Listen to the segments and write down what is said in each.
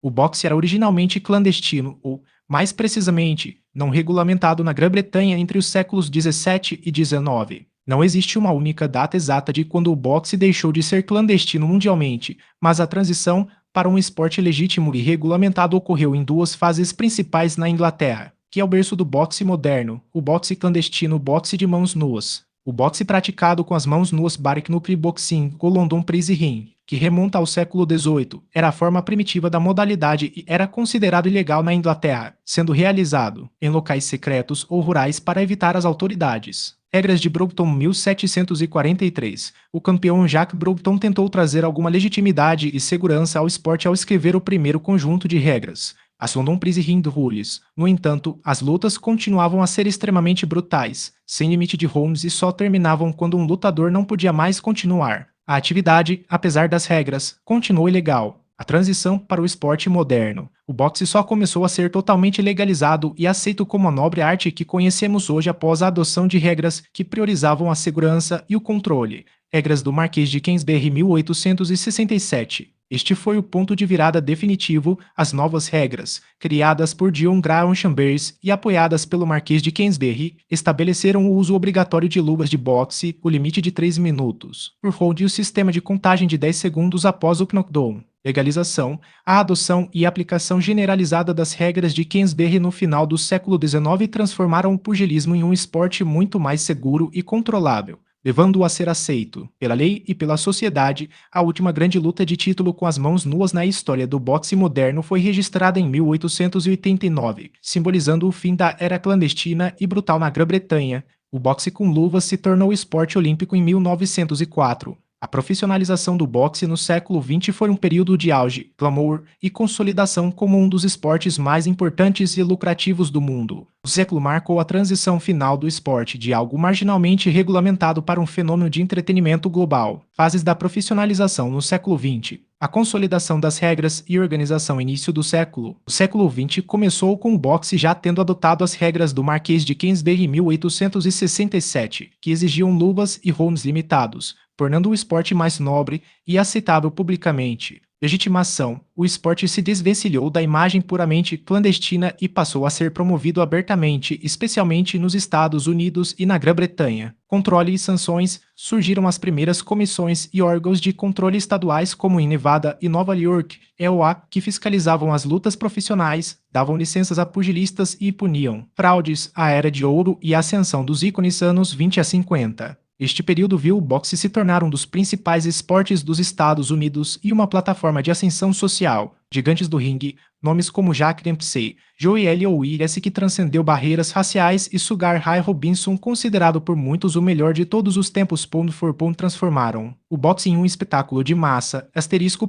O boxe era originalmente clandestino, ou, mais precisamente, não regulamentado na Grã-Bretanha entre os séculos XVII e XIX. Não existe uma única data exata de quando o boxe deixou de ser clandestino mundialmente, mas a transição para um esporte legítimo e regulamentado ocorreu em duas fases principais na Inglaterra, que é o berço do boxe moderno, o boxe clandestino, o boxe de mãos nuas. O boxe praticado com as mãos nuas Barknupri Boxing ou London Prize Ring, que remonta ao século XVIII, era a forma primitiva da modalidade e era considerado ilegal na Inglaterra, sendo realizado em locais secretos ou rurais para evitar as autoridades. Regras de Broughton 1743. O campeão Jack Broughton tentou trazer alguma legitimidade e segurança ao esporte ao escrever o primeiro conjunto de regras, as London Prize Ring Rules. No entanto, as lutas continuavam a ser extremamente brutais, sem limite de rounds e só terminavam quando um lutador não podia mais continuar. A atividade, apesar das regras, continuou ilegal. A transição para o esporte moderno. O boxe só começou a ser totalmente legalizado e aceito como a nobre arte que conhecemos hoje após a adoção de regras que priorizavam a segurança e o controle. Regras do Marquês de Queensberry 1867. Este foi o ponto de virada definitivo. As novas regras, criadas por John Graham Chambers e apoiadas pelo Marquês de Queensberry, estabeleceram o uso obrigatório de luvas de boxe, o limite de 3 minutos por round e o sistema de contagem de 10 segundos após o knockdown. Legalização, a adoção e aplicação generalizada das regras de Queensberry no final do século XIX transformaram o pugilismo em um esporte muito mais seguro e controlável, levando-o a ser aceito, pela lei e pela sociedade. A última grande luta de título com as mãos nuas na história do boxe moderno foi registrada em 1889, simbolizando o fim da era clandestina e brutal na Grã-Bretanha. O boxe com luvas se tornou esporte olímpico em 1904. A profissionalização do boxe no século XX foi um período de auge, glamour e consolidação como um dos esportes mais importantes e lucrativos do mundo. O século marcou a transição final do esporte de algo marginalmente regulamentado para um fenômeno de entretenimento global. Fases da profissionalização no século XX. A consolidação das regras e organização início do século. O século XX começou com o boxe já tendo adotado as regras do Marquês de Queensberry em 1867, que exigiam luvas e rounds limitados, tornando o esporte mais nobre e aceitável publicamente. Legitimação. O esporte se desvencilhou da imagem puramente clandestina e passou a ser promovido abertamente, especialmente nos Estados Unidos e na Grã-Bretanha. Controle e sanções. Surgiram as primeiras comissões e órgãos de controle estaduais como em Nevada e Nova York, EOA, que fiscalizavam as lutas profissionais, davam licenças a pugilistas e puniam fraudes. A Era de Ouro e a ascensão dos ícones anos 20 a 50. Este período viu o boxe se tornar um dos principais esportes dos Estados Unidos e uma plataforma de ascensão social. Gigantes do ringue, nomes como Jack Dempsey, Joey Willis que transcendeu barreiras raciais e Sugar Ray Robinson, considerado por muitos o melhor de todos os tempos, pound for pound, transformaram o boxe em um espetáculo de massa,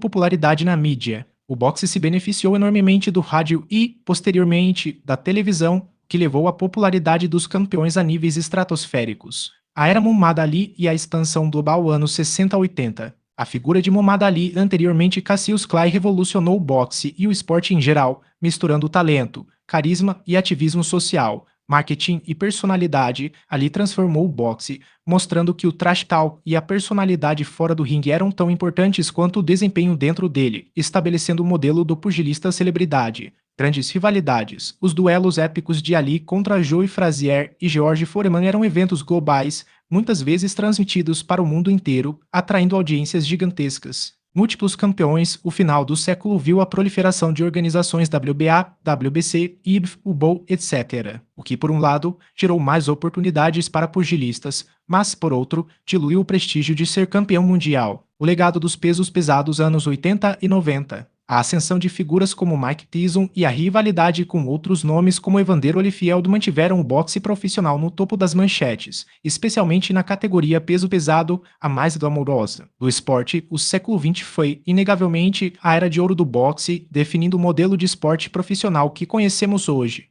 popularidade na mídia. O boxe se beneficiou enormemente do rádio e, posteriormente, da televisão, que levou à popularidade dos campeões a níveis estratosféricos. A era Muhammad Ali e a expansão global anos 60 a 80. A figura de Muhammad Ali, anteriormente Cassius Clay, revolucionou o boxe e o esporte em geral, misturando talento, carisma e ativismo social, marketing e personalidade. Ali transformou o boxe, mostrando que o trash talk e a personalidade fora do ringue eram tão importantes quanto o desempenho dentro dele, estabelecendo o modelo do pugilista celebridade. Grandes rivalidades. Os duelos épicos de Ali contra Joe Frazier e George Foreman eram eventos globais, muitas vezes transmitidos para o mundo inteiro, atraindo audiências gigantescas. Múltiplos campeões. O final do século viu a proliferação de organizações WBA, WBC, IBF, UBO, etc., o que, por um lado, gerou mais oportunidades para pugilistas, mas, por outro, diluiu o prestígio de ser campeão mundial. O legado dos pesos pesados anos 80 e 90. A ascensão de figuras como Mike Tyson e a rivalidade com outros nomes como Evander Holyfield mantiveram o boxe profissional no topo das manchetes, especialmente na categoria peso pesado, a mais glamourosa do esporte. O século XX foi, inegavelmente, a era de ouro do boxe, definindo o modelo de esporte profissional que conhecemos hoje.